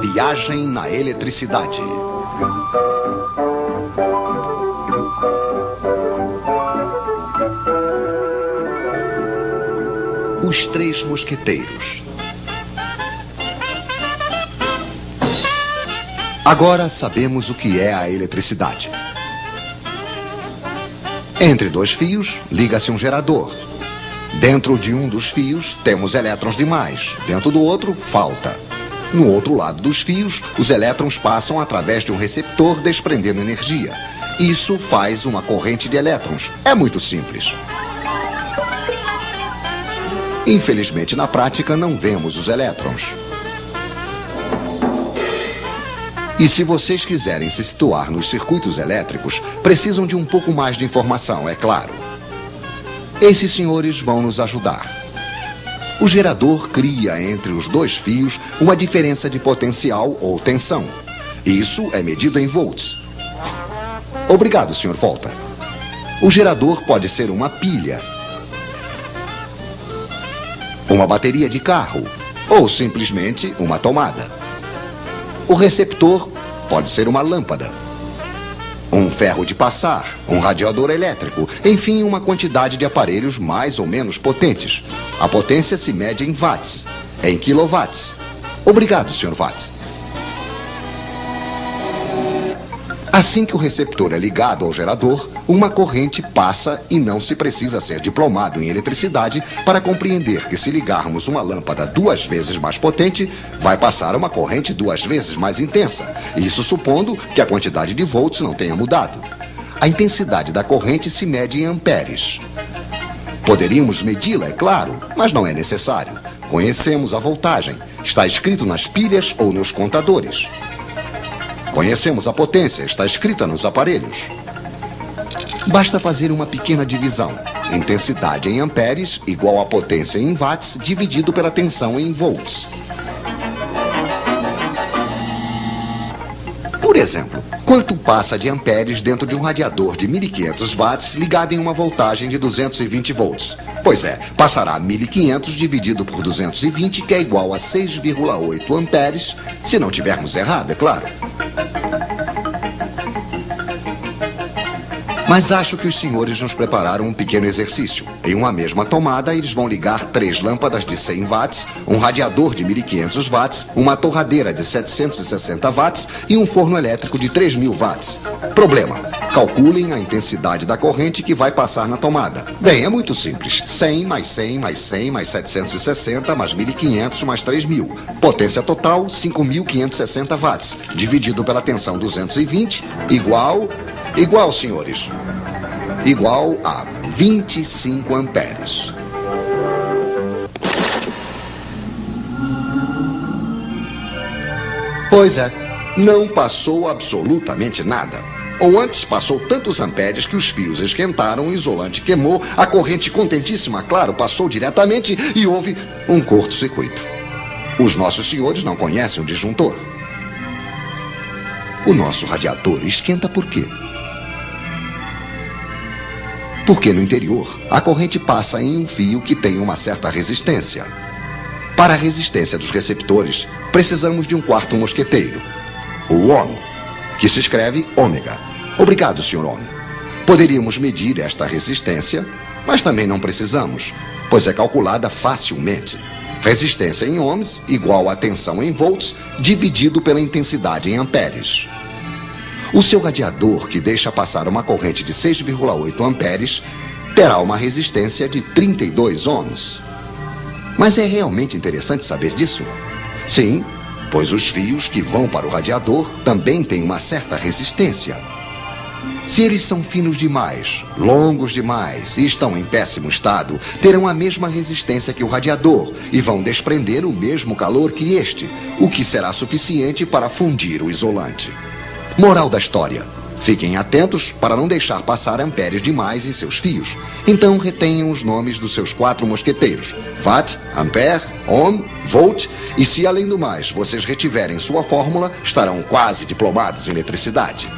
Viagem na eletricidade. Os Três Mosqueteiros. Agora sabemos o que é a eletricidade. Entre dois fios, liga-se um gerador. Dentro de um dos fios, temos elétrons demais. Dentro do outro, falta. No outro lado dos fios, os elétrons passam através de um receptor, desprendendo energia. Isso faz uma corrente de elétrons. É muito simples. Infelizmente, na prática, não vemos os elétrons. E se vocês quiserem se situar nos circuitos elétricos, precisam de um pouco mais de informação, é claro. Esses senhores vão nos ajudar. O gerador cria entre os dois fios uma diferença de potencial ou tensão. Isso é medido em volts. Obrigado, Sr. Volta. O gerador pode ser uma pilha, uma bateria de carro ou simplesmente uma tomada. O receptor pode ser uma lâmpada, um ferro de passar, um radiador elétrico, enfim, uma quantidade de aparelhos mais ou menos potentes. A potência se mede em watts, em quilowatts. Obrigado, Sr. Watts. Assim que o receptor é ligado ao gerador, uma corrente passa e não se precisa ser diplomado em eletricidade para compreender que se ligarmos uma lâmpada 2 vezes mais potente, vai passar uma corrente 2 vezes mais intensa. Isso supondo que a quantidade de volts não tenha mudado. A intensidade da corrente se mede em amperes. Poderíamos medi-la, é claro, mas não é necessário. Conhecemos a voltagem. Está escrito nas pilhas ou nos contadores. Conhecemos a potência, está escrita nos aparelhos. Basta fazer uma pequena divisão. Intensidade em amperes igual a potência em watts dividido pela tensão em volts. Por exemplo, quanto passa de amperes dentro de um radiador de 1500 watts ligado em uma voltagem de 220 volts? Pois é, passará 1500 dividido por 220, que é igual a 6,8 amperes, se não tivermos errado, é claro. Mas acho que os senhores nos prepararam um pequeno exercício. Em uma mesma tomada, eles vão ligar 3 lâmpadas de 100 watts, um radiador de 1500 watts, uma torradeira de 760 watts e um forno elétrico de 3000 watts. Problema: calculem a intensidade da corrente que vai passar na tomada. Bem, é muito simples. 100 mais 100 mais 100 mais 760 mais 1500 mais 3000. Potência total, 5560 watts. Dividido pela tensão 220, igual, senhores, igual a 25 amperes. Pois é, não passou absolutamente nada. Ou antes, passou tantos amperes que os fios esquentaram, o isolante queimou, a corrente contentíssima, claro, passou diretamente e houve um curto-circuito. Os nossos senhores não conhecem o disjuntor. O nosso radiador esquenta por quê? Porque no interior, a corrente passa em um fio que tem uma certa resistência. Para a resistência dos receptores, precisamos de um quarto mosqueteiro, o ohm, que se escreve ômega. Obrigado, Sr. Ohm. Poderíamos medir esta resistência, mas também não precisamos, pois é calculada facilmente. Resistência em ohms igual a tensão em volts dividido pela intensidade em amperes. O seu radiador, que deixa passar uma corrente de 6,8 amperes, terá uma resistência de 32 ohms. Mas é realmente interessante saber disso? Sim, pois os fios que vão para o radiador também têm uma certa resistência. Se eles são finos demais, longos demais e estão em péssimo estado, terão a mesma resistência que o radiador e vão desprender o mesmo calor que este, o que será suficiente para fundir o isolante. Moral da história: fiquem atentos para não deixar passar amperes demais em seus fios. Então retenham os nomes dos seus 4 mosqueteiros: watt, ampere, ohm, volt, e se além do mais vocês retiverem sua fórmula, estarão quase diplomados em eletricidade.